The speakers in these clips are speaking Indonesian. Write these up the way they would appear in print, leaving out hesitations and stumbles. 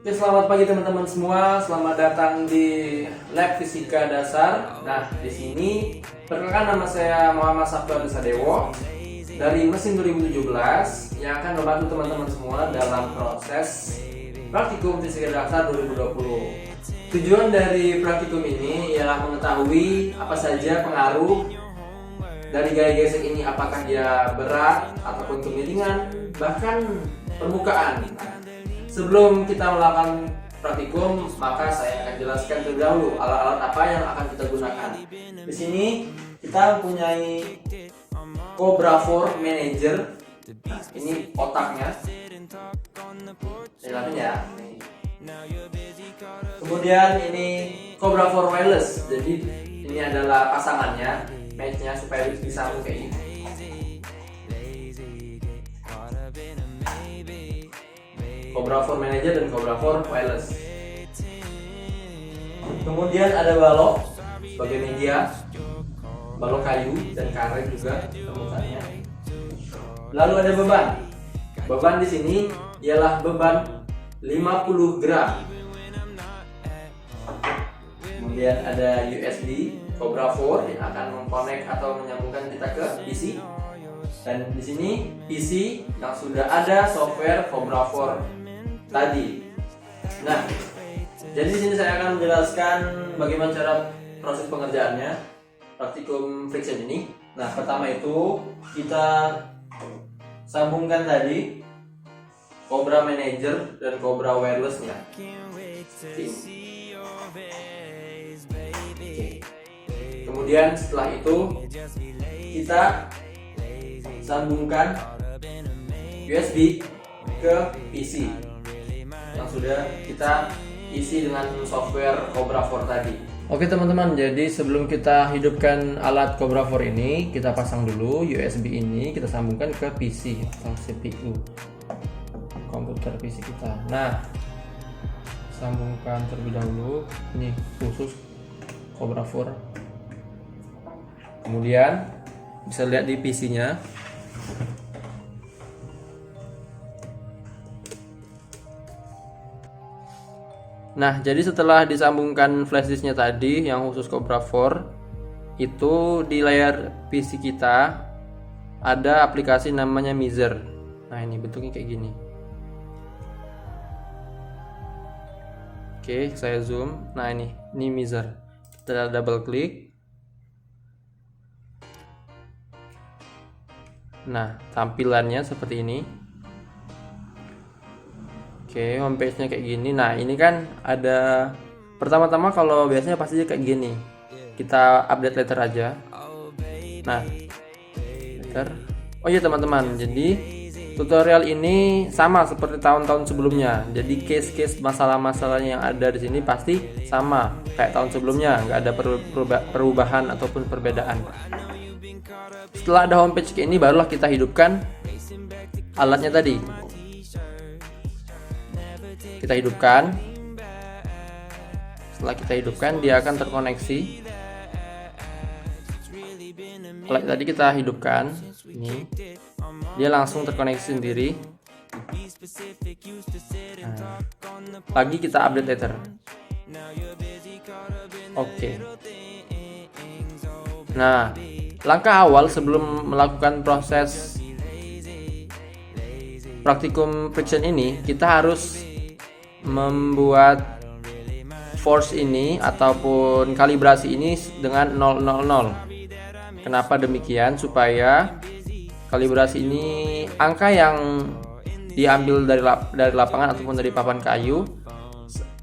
Oke, selamat pagi teman-teman semua. Selamat datang di Lab Fisika Dasar. Nah, di sini perkenalkan, nama saya Muhammad Sabtu Adisadewo dari Mesin 2017 yang akan membantu teman-teman semua dalam proses praktikum Fisika Dasar 2020. Tujuan dari praktikum ini ialah mengetahui apa saja pengaruh dari gaya gesek ini, apakah dia berat ataupun kemiringan, bahkan permukaan. Sebelum kita melakukan praktikum, maka saya akan jelaskan terlebih dahulu alat-alat apa yang akan kita gunakan. Di sini kita mempunyai Cobra 4 Manager. Nah, ini otaknya. Jelasin ya. Kemudian ini Cobra 4 Wireless. Jadi ini adalah pasangannya, matchnya supaya bisa kayak ini. Cobra 4 Manager dan Cobra 4 Wireless. Kemudian ada balok sebagai media, balok kayu dan karet juga temukannya. Lalu ada beban. Beban di sini ialah beban 50 gram. Kemudian ada USB Cobra 4 yang akan mengkonek atau menyambungkan kita ke PC. Dan di sini PC yang sudah ada software Cobra 4 tadi. Nah, jadi di sini saya akan menjelaskan bagaimana cara proses pengerjaannya praktikum friction ini. Nah, pertama itu kita sambungkan tadi Cobra Manager dan Cobra Wireless-nya. Kemudian setelah itu kita sambungkan USB ke PC yang sudah kita isi dengan software Cobra 4 tadi. Oke teman-teman, jadi sebelum kita hidupkan alat Cobra 4 ini, kita pasang dulu USB ini, kita sambungkan ke PC atau CPU komputer PC kita. Nah, sambungkan terlebih dahulu, ini khusus Cobra 4. Kemudian bisa lihat di PC-nya. Nah, jadi setelah disambungkan flash disknya tadi yang khusus Cobra 4, itu di layar PC kita ada aplikasi namanya Mizer. Nah, ini bentuknya kayak gini. Oke, saya zoom. Nah, ini Mizer. Kita double klik. Nah, tampilannya seperti ini. Oke, homepage-nya kayak gini. Nah, ini kan ada pertama-tama kalau biasanya pasti kayak gini. Kita update letter aja. Nah, letter. Oh iya teman-teman, jadi tutorial ini sama seperti tahun-tahun sebelumnya. Jadi case-case masalah-masalah yang ada di sini pasti sama kayak tahun sebelumnya, nggak ada perubahan ataupun perbedaan. Setelah ada homepage kayak ini, barulah kita hidupkan alatnya tadi. Kita hidupkan. Setelah kita hidupkan, dia akan terkoneksi. Alat tadi kita hidupkan, ini dia langsung terkoneksi sendiri. Nah, lagi kita update letter. Oke. Nah, langkah awal sebelum melakukan proses praktikum friction ini, kita harus membuat force ini ataupun kalibrasi ini dengan 000. Kenapa demikian? Supaya kalibrasi ini angka yang diambil dari lapangan ataupun dari papan kayu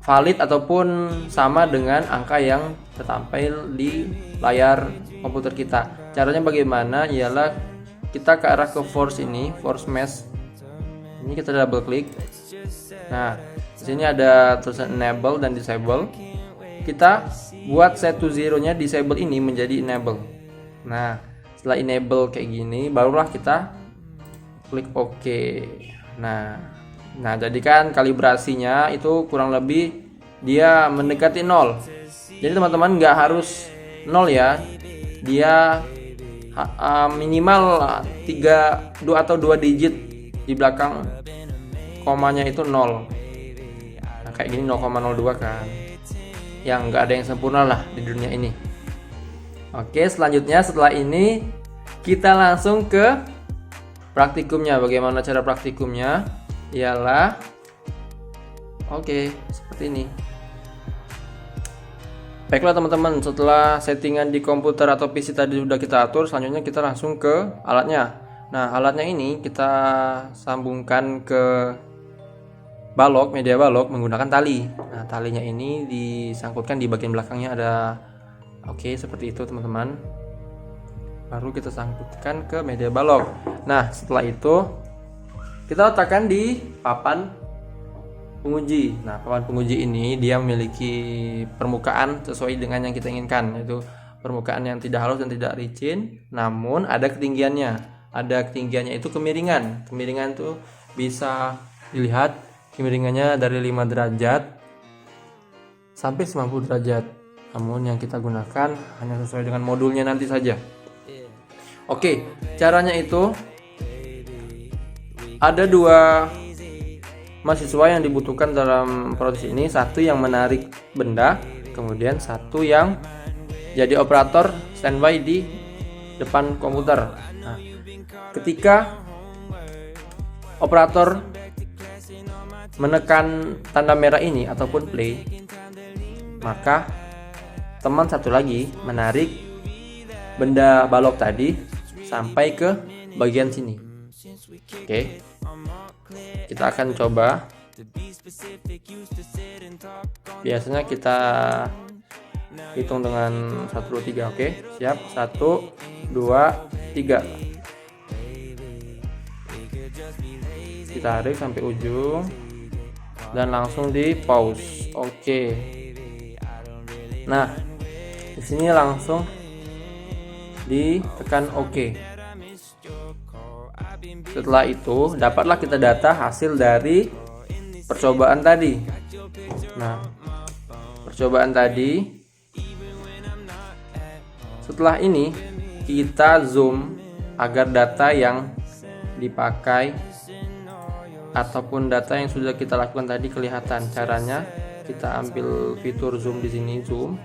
valid ataupun sama dengan angka yang tertampil di layar komputer kita. Caranya bagaimana? Ialah kita ke arah ke force ini, force mesh. Ini kita double klik. Nah, di sini ada tulisan enable dan disable. Kita buat set to zero-nya disable ini menjadi enable. Nah, setelah enable kayak gini, barulah kita klik OK. Nah, jadi kan kalibrasinya itu kurang lebih dia mendekati 0. Jadi teman-teman nggak harus 0 ya. Dia minimal 2 atau 2 digit di belakang komanya itu 0. Nah, kayak gini 0,02 kan. Yang nggak ada yang sempurna lah di dunia ini. Oke, selanjutnya setelah ini kita langsung ke praktikumnya. Bagaimana cara praktikumnya? Ialah seperti ini. Baiklah teman-teman, setelah settingan di komputer atau PC tadi sudah kita atur, selanjutnya kita langsung ke alatnya. Nah, alatnya ini kita sambungkan ke balok, media balok menggunakan tali. Nah, talinya ini disangkutkan di bagian belakangnya ada. Seperti itu teman-teman. Baru kita sangkutkan ke media balok. Nah, setelah itu kita letakkan di papan penguji. Nah, papan penguji ini dia memiliki permukaan sesuai dengan yang kita inginkan, yaitu permukaan yang tidak halus dan tidak licin, namun ada ketinggiannya. Ada ketinggiannya itu kemiringan. Kemiringan itu bisa dilihat kemiringannya dari 5 derajat sampai 90 derajat. Namun yang kita gunakan hanya sesuai dengan modulnya nanti saja. Caranya itu ada 2 mahasiswa yang dibutuhkan dalam proses ini. Satu yang menarik benda, kemudian satu yang jadi operator standby di depan komputer. Nah, ketika operator menekan tanda merah ini ataupun play, maka teman satu lagi menarik benda balok tadi sampai ke bagian sini. Kita akan coba. Biasanya kita hitung dengan 1, 2, 3. Siap. 1, 2, 3. Kita tarik sampai ujung dan langsung di pause. Nah, di sini langsung ditekan Setelah itu dapatlah kita data hasil dari percobaan tadi. Nah, percobaan tadi, setelah ini kita zoom agar data yang dipakai ataupun data yang sudah kita lakukan tadi kelihatan. Caranya kita ambil fitur zoom di sini, zoom,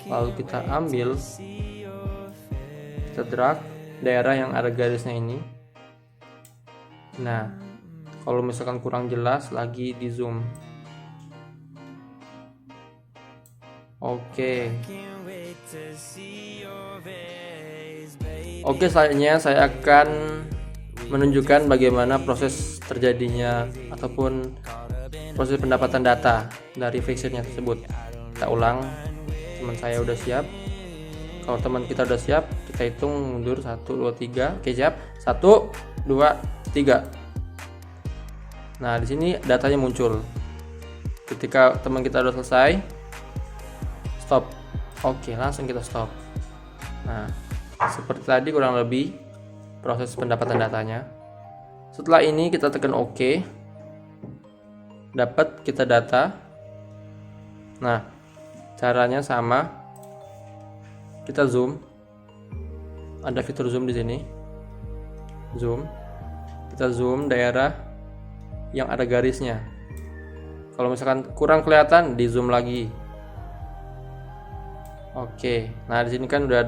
lalu kita ambil, kita drag daerah yang ada garisnya ini. Nah, kalau misalkan kurang jelas lagi di zoom. Selanjutnya saya akan menunjukkan bagaimana proses terjadinya ataupun proses pendapatan data dari fixture-nya tersebut. Kita ulang. Teman saya udah siap. Kalau teman kita udah siap, kita hitung mundur 1, 2, 3. Siap. 1, 2, 3. Nah, di sini datanya muncul. Ketika teman kita udah selesai, stop. Langsung kita stop. Nah, seperti tadi kurang lebih proses pendapatan datanya. Setelah ini kita tekan OK. Dapat kita data. Nah, caranya sama. Kita zoom. Ada fitur zoom di sini. Zoom. Kita zoom daerah yang ada garisnya. Kalau misalkan kurang kelihatan, di zoom lagi. Nah di sini kan udah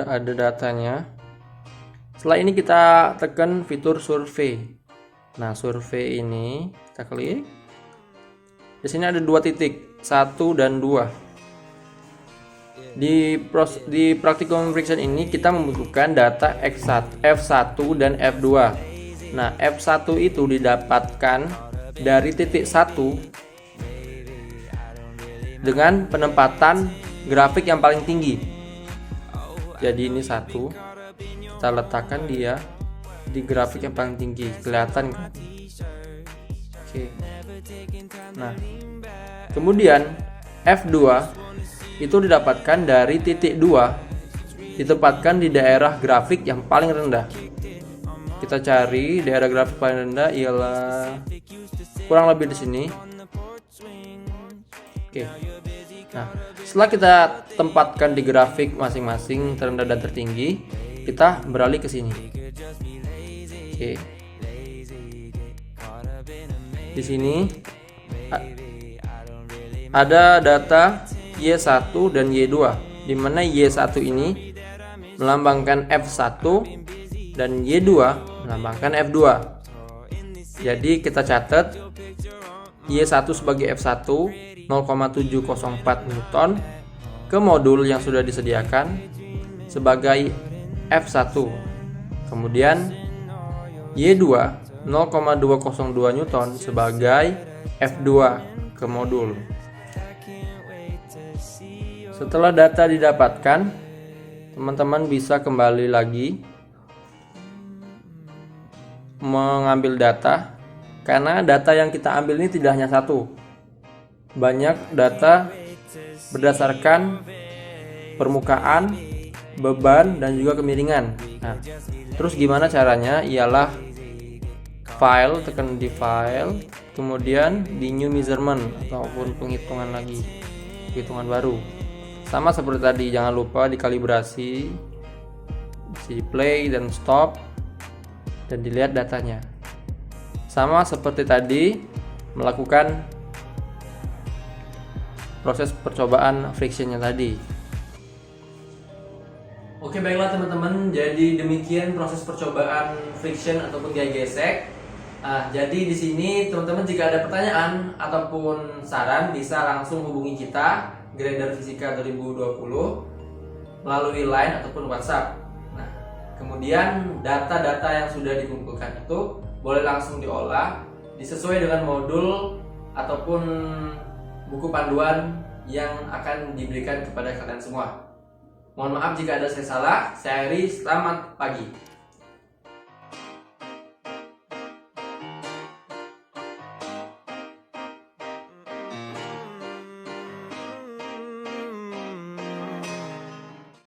ada datanya. Setelah ini kita tekan fitur survei. Nah, survei ini kita klik. Di sini ada 2 titik, 1 dan 2. Di praktikum friction ini kita membutuhkan data F1 dan F2. Nah, F1 itu didapatkan dari titik 1 dengan penempatan grafik yang paling tinggi. Jadi ini 1, kita letakkan dia di grafik yang paling tinggi, kelihatan kan? Nah, kemudian F2 itu didapatkan dari titik 2, ditempatkan di daerah grafik yang paling rendah. Kita cari daerah grafik paling rendah ialah kurang lebih di sini. Nah, setelah kita tempatkan di grafik masing-masing terendah dan tertinggi, kita beralih ke sini. di sini ada data Y1 dan Y2, di mana Y1 ini melambangkan F1 dan Y2 melambangkan F2. Jadi kita catat Y1 sebagai F1 0,704 Newton ke modul yang sudah disediakan sebagai F1. Kemudian Y2 0,202 Newton sebagai F2 ke modul. Setelah data didapatkan, teman-teman bisa kembali lagi mengambil data, karena data yang kita ambil ini tidak hanya satu, banyak data berdasarkan permukaan, beban, dan juga kemiringan. Nah, terus gimana caranya? Ialah file, tekan di file, kemudian di new measurement ataupun penghitungan baru. Sama seperti tadi, jangan lupa dikalibrasi, di play dan stop, dan dilihat datanya. Sama seperti tadi, melakukan proses percobaan frictionnya tadi. Oke, baiklah teman-teman, jadi demikian proses percobaan friction ataupun gaya gesek. Nah, jadi di sini teman-teman jika ada pertanyaan ataupun saran bisa langsung hubungi kita Grader Fisika 2020 melalui line ataupun WhatsApp. Nah, kemudian data-data yang sudah dikumpulkan itu boleh langsung diolah disesuai dengan modul ataupun buku panduan yang akan diberikan kepada kalian semua. Mohon maaf jika ada saya salah. Saya Heri, selamat pagi.